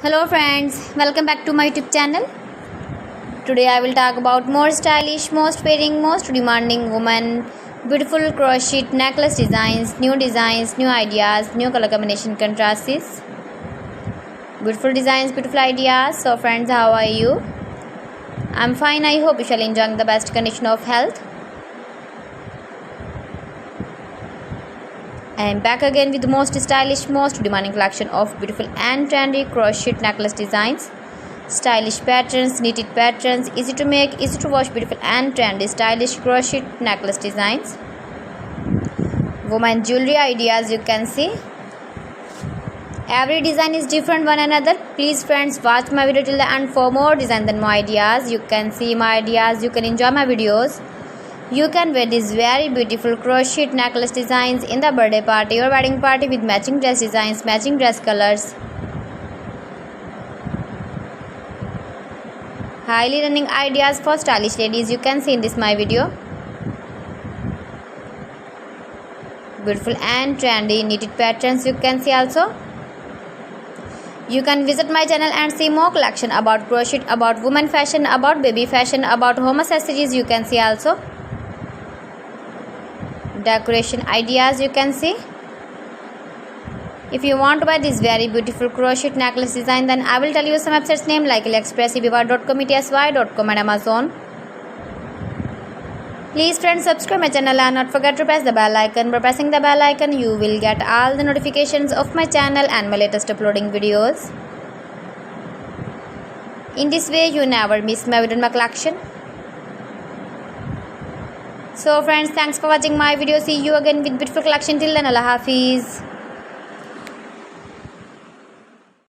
Hello friends, welcome back to my YouTube channel. Today I will talk about more stylish, most wearing, most demanding women, beautiful crochet necklace designs, new ideas, new color combination contrasts. Beautiful designs, beautiful ideas. So friends, how are you? I'm fine. I hope you shall enjoy the best condition of health. I am back again with the most stylish, most demanding collection of beautiful and trendy crochet necklace designs. Stylish patterns, knitted patterns, easy to make, easy to wash, beautiful and trendy stylish crochet necklace designs. Woman jewelry ideas, you can see. Every design is different one another. Please friends, watch my video till the end for more designs and more ideas. You can see my ideas, you can enjoy my videos. You can wear these very beautiful crochet necklace designs in the birthday party or wedding party with matching dress designs, matching dress colors. Highly running ideas for stylish ladies, you can see in this my video. Beautiful and trendy knitted patterns, you can see also. You can visit my channel and see more collection about crochet, about women fashion, about baby fashion, about home accessories, you can see also. Decoration ideas, you can see. If you want to buy this very beautiful crochet necklace design, then I will tell you some websites name like AliExpress, eBay.com, ETSY.com and Amazon. Please friends, subscribe my channel and not forget to press the bell icon. By pressing the bell icon, you will get all the notifications of my channel and my latest uploading videos. In this way, you never miss my video in my collection. So friends, thanks for watching my video. See you again with beautiful collection. Till then, Allah Hafiz.